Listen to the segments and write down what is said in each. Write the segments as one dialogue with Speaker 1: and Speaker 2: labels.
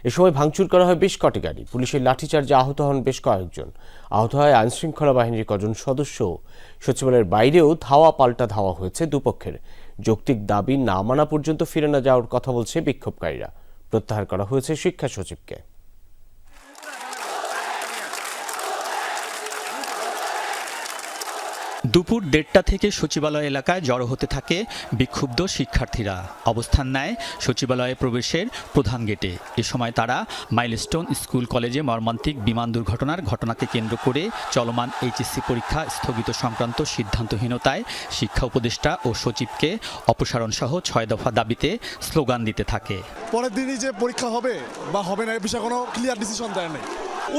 Speaker 1: এ সময় ভাঙচুর করা হয় বেশ কটি গাড়ি। পুলিশের লাঠিচার্জে আহত হন বেশ কয়েকজন। আহত হয় আইনশৃঙ্খলা বাহিনীর কজন সদস্য। সচিবালয়ের বাইরেও ধাওয়া পাল্টা ধাওয়া হয়েছে দুপক্ষের। যৌক্তিক দাবি না মানা পর্যন্ত ফিরে না যাওয়ার কথা বলছে বিক্ষোভকারীরা। প্রত্যাহার করা হয়েছে শিক্ষা সচিবকে।
Speaker 2: দুপুর 1:30 থেকে সচিবালয় এলাকায় জড়ো হতে থাকে বিক্ষুব্ধ শিক্ষার্থীরা। অবস্থান নেয় সচিবালয়ে প্রবেশের প্রধান গেটে। এ সময় তারা মাইলস্টোন স্কুল কলেজে মর্মান্তিক বিমান দুর্ঘটনার ঘটনাকে কেন্দ্র করে চলমান এইচএসসি পরীক্ষা স্থগিত সংক্রান্ত সিদ্ধান্তহীনতায় শিক্ষা উপদেষ্টা ও সচিবকে অপসারণ সহ 6 দফা দাবিতে স্লোগান দিতে থাকে।
Speaker 3: পরের দিনই যে পরীক্ষা হবে বা হবে না এ বিষয়ে কোনো ক্লিয়ার ডিসিশন দেয় নাই।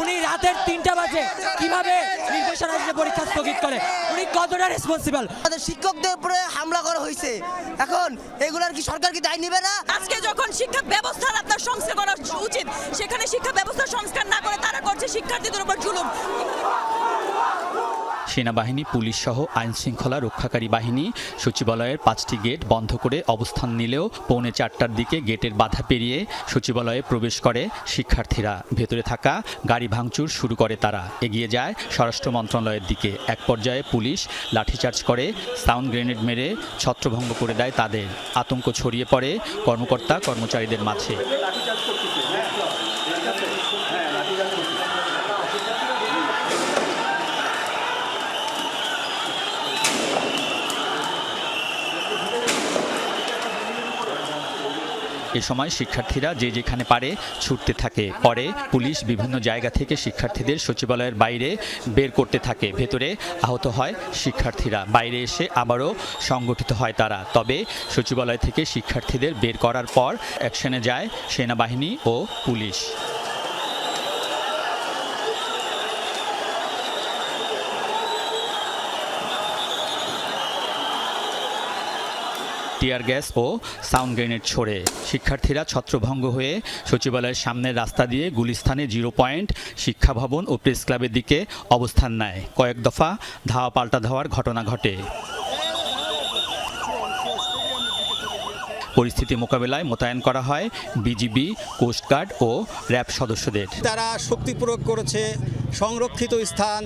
Speaker 4: উনি রাতের 3টা বাজে কিভাবে নির্দেশনা দিয়ে পরীক্ষা স্থগিত করে? উনি কতটা রেসপন্সিবল?
Speaker 5: আমাদের শিক্ষকদের উপরে হামলা করা হয়েছে। এখন এগুলার কি সরকার কি দায় নেবে না?
Speaker 6: আজকে যখন শিক্ষা ব্যবস্থার আপনার সংস্কার করা উচিত, সেখানে শিক্ষা ব্যবস্থার সংস্কার না করে তারা করছে শিক্ষার্থীদের উপর জুলুম।
Speaker 2: সেনাবাহিনী, পুলিশ সহ আইন শৃঙ্খলা রক্ষাকারী বাহিনী সচিবালয়ের 5টি গেট বন্ধ করে অবস্থান নিলেও পৌনে 4টার দিকে গেটের বাধা পেরিয়ে সচিবালয়ে প্রবেশ করে শিক্ষার্থীরা। ভেতরে থাকা গাড়ি ভাঙচুর শুরু করে তারা। এগিয়ে যায় স্বরাষ্ট্র মন্ত্রণালয়ের দিকে। এক পর্যায়ে পুলিশ লাঠিচার্জ করে সাউন্ড গ্রেনেড মেরে ছত্রভঙ্গ করে দেয় তাদের। আতঙ্ক ছড়িয়ে পড়ে কর্মকর্তা কর্মচারীদের মাঝে। এ সময় শিক্ষার্থীরা যে যেখানে পারে ছুটতে থাকে। পরে পুলিশ বিভিন্ন জায়গা থেকে শিক্ষার্থীদের সচিবালয়ের বাইরে বের করতে থাকে। ভেতরে আহত হয় শিক্ষার্থীরা। বাইরে এসে আবারও সংগঠিত হয় তারা। তবে সচিবালয় থেকে শিক্ষার্থীদের বের করার পর অ্যাকশনে যায় সেনাবাহিনী ও পুলিশ। টিয়ার গ্যাস ও সাউন্ড গ্রেনেড ছোড়ে শিক্ষার্থীরা ছত্রভঙ্গ হয়ে সচিবালয়ের সামনের রাস্তা দিয়ে গুলিস্তানে 0 পয়েন্ট, শিক্ষা ভবন ও প্রেস ক্লাবের দিকে অবস্থান নেয়। কয়েক দফা ধাওয়া পাল্টা ধাওয়ার ঘটনা ঘটে। পরিস্থিতি মোকাবেলায় মোতায়েন করা হয় বিজিবি, কোস্টগার্ড ও র্যাব সদস্যদের।
Speaker 7: তারা শক্তি প্রয়োগ করেছে সংরক্ষিত স্থান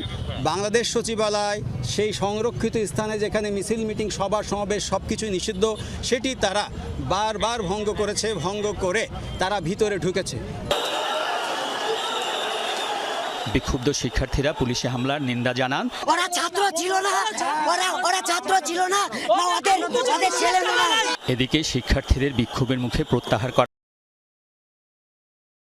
Speaker 7: বাংলাদেশ সচিবালয়, সেই সংরক্ষিত স্থানে যেখানে মিছিল, মিটিং, সভা সমাবেশ সব কিছুই নিষিদ্ধ, সেটি তারা বারবার ভঙ্গ করেছে। ভঙ্গ করে তারা ভিতরে ঢুকেছে।
Speaker 2: বিক্ষুব্ধ শিক্ষার্থীরা পুলিশি হামলার নিন্দা জানান।
Speaker 5: ওরা ছাত্র ছিল না, ওরা ছাত্র ছিল না, ওদের ছেলে না।
Speaker 2: এদিকে শিক্ষার্থীদের বিক্ষোভের মুখে প্রত্যাহার করা